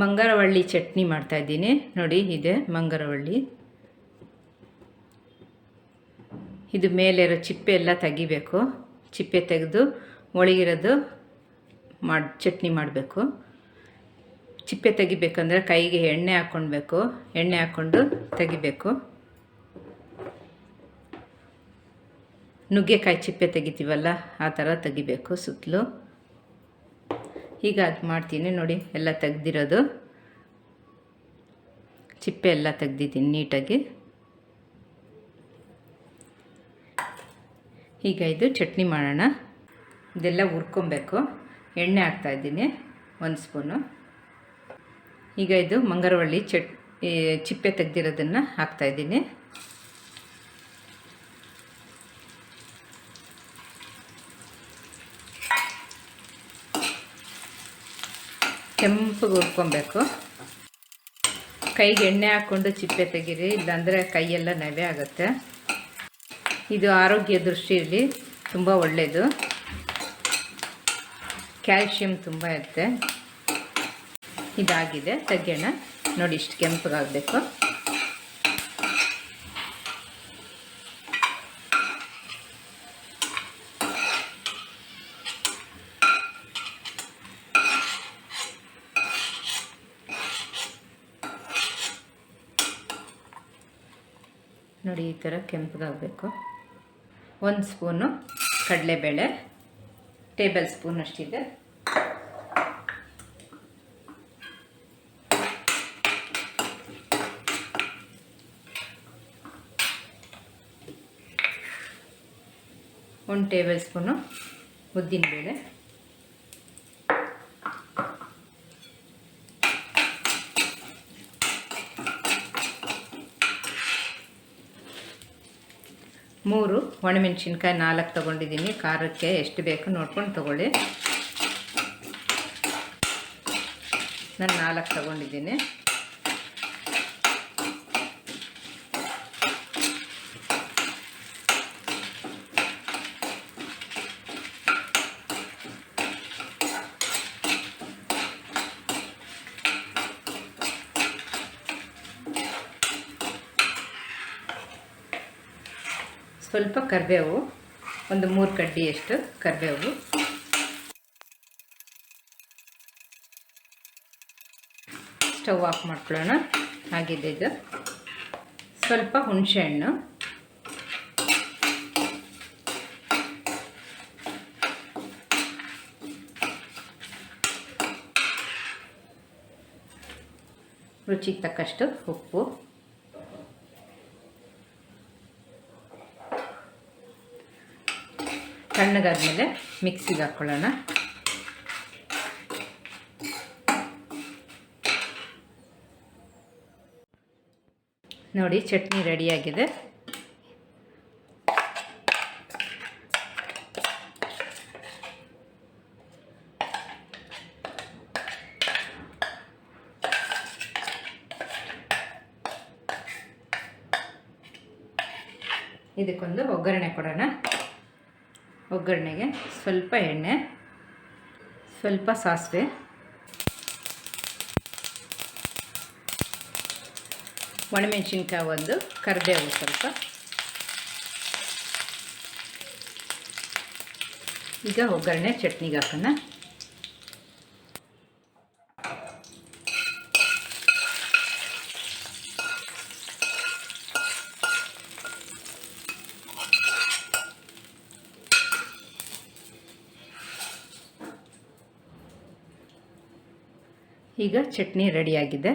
ಮಂಗರವಳ್ಳಿ ಚಟ್ನಿ ಮಾಡ್ತಾಯಿದ್ದೀನಿ ನೋಡಿ. ಇದೆ ಮಂಗರವಳ್ಳಿ. ಇದು ಮೇಲಿರೋ ಚಿಪ್ಪೆ ಎಲ್ಲ ತೆಗಿಬೇಕು. ಚಿಪ್ಪೆ ತೆಗೆದು ಒಳಗಿರೋದು ಚಟ್ನಿ ಮಾಡಬೇಕು. ಚಿಪ್ಪೆ ತೆಗಿಬೇಕಂದ್ರೆ ಕೈಗೆ ಎಣ್ಣೆ ಹಾಕ್ಕೊಳ್ಬೇಕು. ಎಣ್ಣೆ ಹಾಕ್ಕೊಂಡು ತೆಗಿಬೇಕು. ನುಗ್ಗೆಕಾಯಿ ಚಿಪ್ಪೆ ತೆಗಿತೀವಲ್ಲ ಆ ಥರ ತೆಗಿಬೇಕು ಸುತ್ತಲೂ. ಈಗ ಅದು ಮಾಡ್ತೀನಿ ನೋಡಿ. ಎಲ್ಲ ತೆಗ್ದಿರೋದು ಚಿಪ್ಪೆ ಎಲ್ಲ ತೆಗ್ದಿದ್ದೀನಿ ನೀಟಾಗಿ. ಈಗ ಇದು ಚಟ್ನಿ ಮಾಡೋಣ. ಇದೆಲ್ಲ ಹುರ್ಕೊಬೇಕು. ಎಣ್ಣೆ ಹಾಕ್ತಾಯಿದ್ದೀನಿ 1 ಸ್ಪೂನು. ಈಗ ಇದು ಮಂಗರವಳ್ಳಿ ಚಿಪ್ಪೆ ತೆಗ್ದಿರೋದನ್ನು ಹಾಕ್ತಾಯಿದ್ದೀನಿ. ಕೆಂಪಗೆ ಹುರ್ಕೊಬೇಕು. ಕೈಗೆ ಎಣ್ಣೆ ಹಾಕ್ಕೊಂಡು ಚಿಪ್ಪೆ ತೆಗೀರಿ, ಇಲ್ಲಾಂದರೆ ಕೈಯೆಲ್ಲ ನವೆ ಆಗುತ್ತೆ. ಇದು ಆರೋಗ್ಯ ದೃಷ್ಟಿಯಲ್ಲಿ ತುಂಬ ಒಳ್ಳೆಯದು. ಕ್ಯಾಲ್ಶಿಯಂ ತುಂಬ ಇರುತ್ತೆ. ಇದಾಗಿದೆ, ತೆಗೆಯೋಣ ನೋಡಿ. ಇಷ್ಟು ಕೆಂಪಗಾಗಬೇಕು. ನೋಡಿ ಈ ಥರ ಕೆಂಪಗಾಗಬೇಕು. 1 ಸ್ಪೂನು ಕಡಲೆಬೇಳೆ, ಟೇಬಲ್ ಸ್ಪೂನ್ ಅಷ್ಟಿದೆ. ಒಂದು ಟೇಬಲ್ ಸ್ಪೂನು ಉದ್ದಿನಬೇಳೆ, ಮೂರು ಒಣಮೆಣಸಿನ್ಕಾಯಿ 4 ತೊಗೊಂಡಿದ್ದೀನಿ. ಖಾರಕ್ಕೆ ಎಷ್ಟು ಬೇಕು ನೋಡ್ಕೊಂಡು ತೊಗೊಳ್ಳಿ. ನಾನು 4 ತೊಗೊಂಡಿದ್ದೀನಿ. ಸ್ವಲ್ಪ ಕರಿಬೇವು, ಒಂದು 3 ಕಡ್ಡಿಯಷ್ಟು ಕರಿಬೇವು. ಸ್ಟವ್ ಆಫ್ ಮಾಡ್ಕೊಳ್ಳೋಣ. ಆಗಿದೆ ಇದು. ಸ್ವಲ್ಪ ಹುಣಸೆಹಣ್ಣು, ರುಚಿಗೆ ತಕ್ಕಷ್ಟು ಉಪ್ಪು, ತಣ್ಣಗಾದ್ಮೇಲೆ ಮಿಕ್ಸಿಗೆ ಹಾಕ್ಕೊಳ್ಳೋಣ. ನೋಡಿ ಚಟ್ನಿ ರೆಡಿಯಾಗಿದೆ. ಇದಕ್ಕೊಂದು ಒಗ್ಗರಣೆ ಕೊಡೋಣ. ಒಗ್ಗರಣೆಗೆ ಸ್ವಲ್ಪ ಎಣ್ಣೆ, ಸ್ವಲ್ಪ ಸಾಸಿವೆ, ಒಣಮೆಣಸಿನ್ಕಾಯಿ ಒಂದು, ಕರಿಬೇವು ಸ್ವಲ್ಪ. ಈಗ ಒಗ್ಗರಣೆ ಚಟ್ನಿಗೆ ಹಾಕೋಣ. ಈಗ ಚಟ್ನಿ ರೆಡಿಯಾಗಿದೆ.